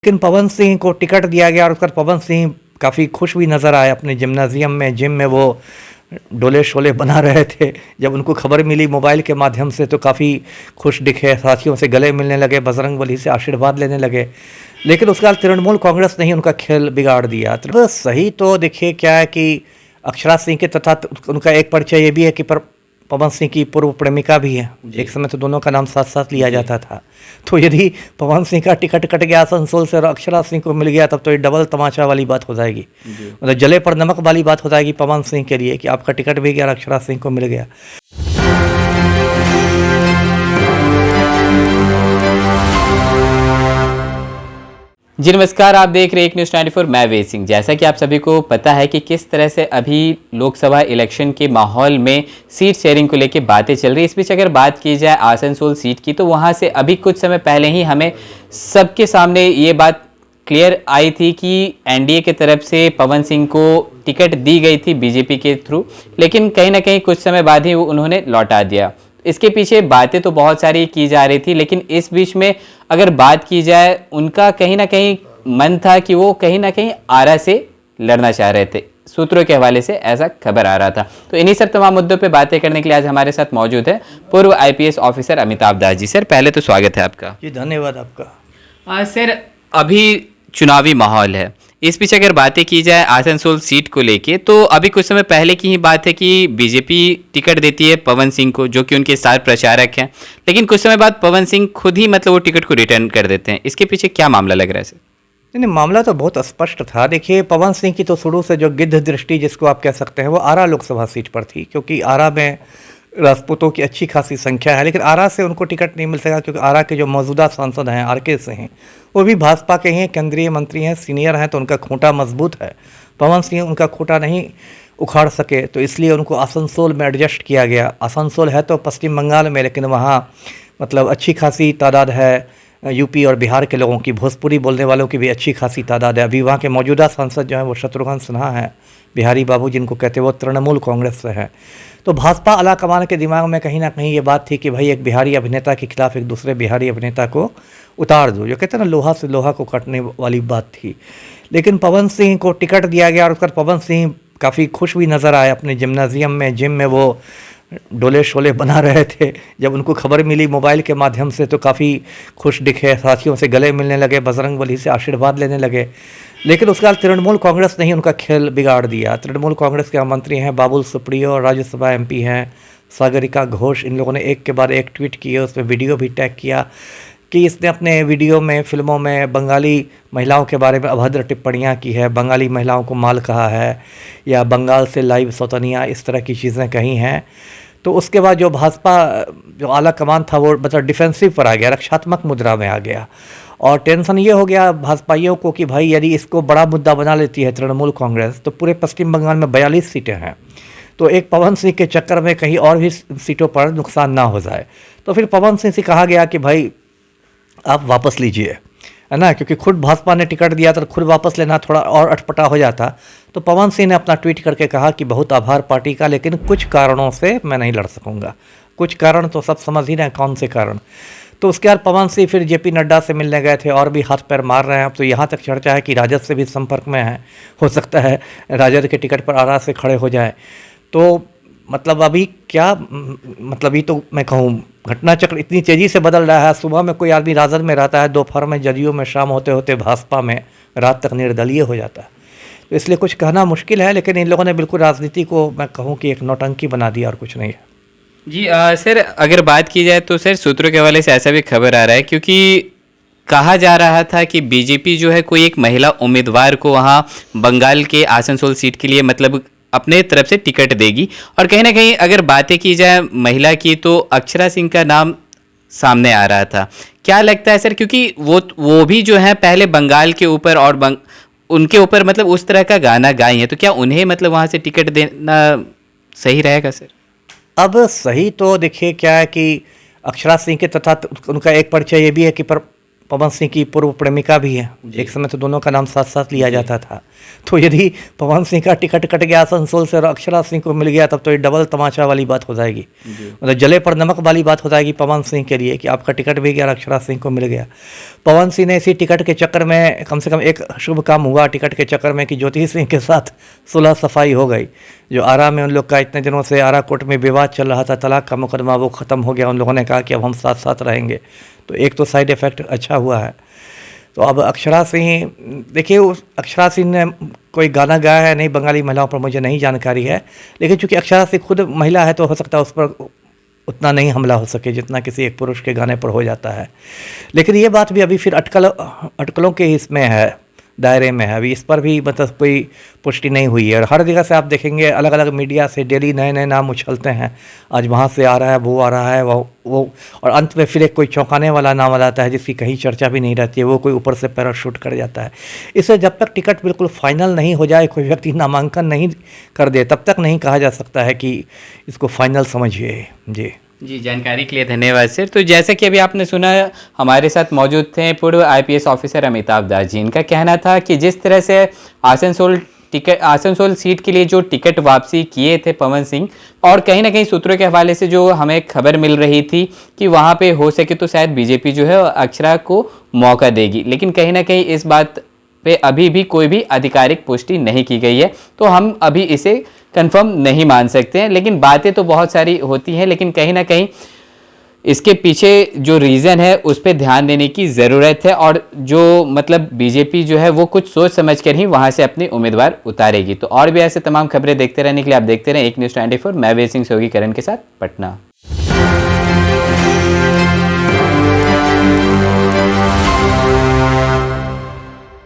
लेकिन पवन सिंह को टिकट दिया गया और उसका पवन सिंह काफ़ी खुश भी नज़र आए अपने जिम्नाजियम में जिम में वो डोले शोले बना रहे थे। जब उनको खबर मिली मोबाइल के माध्यम से तो काफ़ी खुश दिखे, साथियों से गले मिलने लगे, बजरंगबली से आशीर्वाद लेने लगे। लेकिन उसके बाद तृणमूल कांग्रेस ने ही उनका खेल बिगाड़ दिया। तो सही तो देखिए क्या है कि अक्षरा सिंह के तथा उनका एक परिचय ये भी है कि पवन सिंह की पूर्व प्रेमिका भी है। एक समय तो दोनों का नाम साथ साथ लिया जाता था। तो यदि पवन सिंह का टिकट कट गया आसनसोल से और अक्षरा सिंह को मिल गया तब तो ये डबल तमाचा वाली बात हो जाएगी, मतलब जले पर नमक वाली बात हो जाएगी पवन सिंह के लिए कि आपका टिकट भी गया और अक्षरा सिंह को मिल गया। जी नमस्कार, आप देख रहे हैं एक न्यूज़ 94। मैं वेद सिंह। जैसा कि आप सभी को पता है कि किस तरह से अभी लोकसभा इलेक्शन के माहौल में सीट शेयरिंग को लेकर बातें चल रही है। इस बीच अगर बात की जाए आसनसोल सीट की तो वहां से अभी कुछ समय पहले ही हमें सबके सामने ये बात क्लियर आई थी कि एनडीए की तरफ से पवन सिंह को टिकट दी गई थी बीजेपी के थ्रू, लेकिन कहीं ना कहीं कुछ समय बाद ही उन्होंने लौटा दिया। इसके पीछे बातें तो बहुत सारी की जा रही थी, लेकिन इस बीच में अगर बात की जाए उनका कहीं ना कहीं मन था कि वो कहीं ना कहीं आरा से लड़ना चाह रहे थे। सूत्रों के हवाले से ऐसा खबर आ रहा था। तो इन्हीं सब तमाम मुद्दों पे बातें करने के लिए आज हमारे साथ मौजूद है पूर्व IPS officer Amitabh Das ji. Sir पहले तो स्वागत है आपका। जी धन्यवाद आपका। सर अभी चुनावी माहौल है, इस पीछे अगर बातें की जाए आसनसोल सीट को लेके तो अभी कुछ समय पहले की ही बात है कि बीजेपी टिकट देती है पवन सिंह को, जो कि उनके स्टार प्रचारक हैं, लेकिन कुछ समय बाद पवन सिंह खुद ही मतलब वो टिकट को रिटर्न कर देते हैं। इसके पीछे क्या मामला लग रहा है सर? नहीं, मामला तो बहुत स्पष्ट था। देखिए पवन सिंह की तो शुरू से जो गिद्ध दृष्टि जिसको आप कह सकते हैं वो आरा लोकसभा सीट पर थी, क्योंकि आरा में राजपूतों की अच्छी खासी संख्या है। लेकिन आरा से उनको टिकट नहीं मिल सका क्योंकि आरा के जो मौजूदा सांसद हैं आरके सिंह हैं वो भी भाजपा के हैं, केंद्रीय मंत्री हैं, सीनियर हैं, तो उनका खूंटा मजबूत है। पवन सिंह उनका खूंटा नहीं उखाड़ सके तो इसलिए उनको आसनसोल में एडजस्ट किया गया। आसनसोल है तो पश्चिम बंगाल में, लेकिन वहाँ मतलब अच्छी खासी तादाद है यूपी और बिहार के लोगों की, भोजपुरी बोलने वालों की भी अच्छी खासी तादाद है। अभी वहाँ के मौजूदा सांसद जो हैं वो शत्रुघ्न सिन्हा हैं, बिहारी बाबू जिनको कहते हैं, वो तृणमूल कांग्रेस से हैं। तो भाजपा आलाकमान के दिमाग में कहीं ना कहीं ये बात थी कि भाई एक बिहारी अभिनेता के खिलाफ एक दूसरे बिहारी अभिनेता को उतार दो, जो कहते हैं ना लोहा से लोहा को काटने वाली बात थी। लेकिन पवन सिंह को टिकट दिया गया और उसका पवन सिंह काफ़ी खुश भी नज़र आए अपने जिम्नाजियम में जिम में वो डोले शोले बना रहे थे। जब उनको खबर मिली मोबाइल के माध्यम से तो काफ़ी खुश दिखे, साथियों से गले मिलने लगे, बजरंगबली से आशीर्वाद लेने लगे। लेकिन उसके बाद तृणमूल कांग्रेस ने ही उनका खेल बिगाड़ दिया। तृणमूल कांग्रेस के मंत्री हैं बाबुल सुप्रियो, राज्यसभा एमपी हैं सागरिका घोष। इन लोगों ने एक के बाद एक ट्वीट किए, उसमें वीडियो भी टैग किया कि इसने अपने वीडियो में फिल्मों में बंगाली महिलाओं के बारे में अभद्र टिप्पणियां की है, बंगाली महिलाओं को माल कहा है या बंगाल से लाइव सौतनिया, इस तरह की चीज़ें कही हैं। तो उसके बाद जो भाजपा जो आला कमान था वो मतलब डिफेंसिव पर आ गया, रक्षात्मक मुद्रा में आ गया। और टेंशन ये हो गया भाजपाइयों को कि भाई यदि इसको बड़ा मुद्दा बना लेती है तृणमूल कांग्रेस तो पूरे पश्चिम बंगाल में 42 सीटें हैं, तो एक पवन सिंह के चक्कर में कहीं और भी सीटों पर नुकसान ना हो जाए। तो फिर पवन सिंह से कहा गया कि भाई आप वापस लीजिए, है ना, क्योंकि खुद भाजपा ने टिकट दिया तो खुद वापस लेना थोड़ा और अटपटा हो जाता। तो पवन सिंह ने अपना ट्वीट करके कहा कि बहुत आभार पार्टी का, लेकिन कुछ कारणों से मैं नहीं लड़ सकूंगा। कुछ कारण तो सब समझ ही रहे हैं कौन से कारण। तो उसके बाद पवन सिंह फिर जेपी नड्डा से मिलने गए थे और भी हाथ पैर मार रहे हैं। अब तो यहाँ तक चर्चा है कि राजद से भी संपर्क में है, हो सकता है राजद के टिकट पर आरा से खड़े हो जाए। तो मतलब अभी क्या मतलब ये तो मैं कहूँ घटना चक्र इतनी तेज़ी से बदल रहा है। सुबह में कोई आदमी राजद में रहता है, दोपहर में जदयू में, शाम होते होते भाजपा में, रात तक निर्दलीय हो जाता है। तो इसलिए कुछ कहना मुश्किल है, लेकिन इन लोगों ने बिल्कुल राजनीति को मैं कहूँ कि एक नौटंकी बना दिया और कुछ नहीं है। जी सर अगर बात की जाए तो सर सूत्रों के हवाले से ऐसा भी खबर आ रहा है, क्योंकि कहा जा रहा था कि बीजेपी जो है कोई एक महिला उम्मीदवार को वहाँ बंगाल के आसनसोल सीट के लिए मतलब अपने तरफ से टिकट देगी। और कहीं ना कहीं अगर बातें की जाए महिला की तो अक्षरा सिंह का नाम सामने आ रहा था। क्या लगता है सर, क्योंकि वो भी जो है पहले बंगाल के ऊपर और उनके ऊपर मतलब उस तरह का गाना गाई है, तो क्या उन्हें मतलब वहाँ से टिकट देना सही रहेगा सर? अब सही तो देखिए क्या है कि अक्षरा सिंह के तथा उनका एक परिचय ये भी है कि पवन सिंह की पूर्व प्रेमिका भी है, एक समय तो दोनों का नाम साथ साथ लिया जाता था। तो यदि पवन सिंह का टिकट कट गया आसनसोल से और अक्षरा सिंह को मिल गया तब तो ये डबल तमाचा वाली बात हो जाएगी, मतलब जले पर नमक वाली बात हो जाएगी पवन सिंह के लिए कि आपका टिकट भी गया और अक्षरा सिंह को मिल गया। पवन सिंह ने इसी टिकट के चक्कर में कम से कम एक शुभ काम हुआ टिकट के चक्कर में कि ज्योति सिंह के साथ सुलह सफाई हो गई। जो आरा में उन लोग का इतने दिनों से आरा कोर्ट में विवाद चल रहा था, तलाक का मुकदमा, वो ख़त्म हो गया। उन लोगों ने कहा कि अब हम साथ साथ रहेंगे, तो एक तो साइड इफ़ेक्ट अच्छा हुआ है। तो अब अक्षरा सिंह, देखिए उस अक्षरा सिंह ने कोई गाना गाया है नहीं, बंगाली महिलाओं पर मुझे नहीं जानकारी है, लेकिन चूंकि अक्षरा सिंह खुद महिला है तो हो सकता है उस पर उतना नहीं हमला हो सके जितना किसी एक पुरुष के गाने पर हो जाता है। लेकिन ये बात भी अभी फिर अटकलों के इसमें है, दायरे में है, अभी इस पर भी मतलब कोई पुष्टि नहीं हुई है। और हर जगह से आप देखेंगे अलग अलग मीडिया से डेली नए नए नाम उछलते हैं, आज वहाँ से आ रहा है, वो आ रहा है, वो और अंत में फिर एक कोई चौंकाने वाला नाम आ जाता है जिसकी कहीं चर्चा भी नहीं रहती है, वो कोई ऊपर से पैराशूट कर जाता है। इससे जब तक टिकट बिल्कुल फाइनल नहीं हो जाए, कोई व्यक्ति नामांकन नहीं कर दे, तब तक नहीं कहा जा सकता है कि इसको फाइनल समझिए। जी, जानकारी के लिए धन्यवाद सर। तो जैसा कि अभी आपने सुना, हमारे साथ मौजूद थे पूर्व आईपीएस ऑफिसर अमिताभ दास जी। इनका कहना था कि जिस तरह से आसनसोल सीट के लिए जो टिकट वापसी किए थे पवन सिंह, और कहीं ना कहीं सूत्रों के हवाले से जो हमें खबर मिल रही थी कि वहाँ पे हो सके तो शायद बीजेपी जो है अक्षरा को मौका देगी, लेकिन कहीं ना कहीं इस बात पे अभी भी कोई भी आधिकारिक पुष्टि नहीं की गई है, तो हम अभी इसे कंफर्म नहीं मान सकते हैं। लेकिन बातें तो बहुत सारी होती हैं, लेकिन कहीं ना कहीं इसके पीछे जो रीज़न है उस पर ध्यान देने की ज़रूरत है, और जो मतलब बीजेपी जो है वो कुछ सोच समझ कर ही वहाँ से अपने उम्मीदवार उतारेगी। तो और भी ऐसे तमाम खबरें देखते रहने के लिए आप देखते रहें एक न्यूज़ 24। मैं वे सिंह सहयोगी करण के साथ, पटना।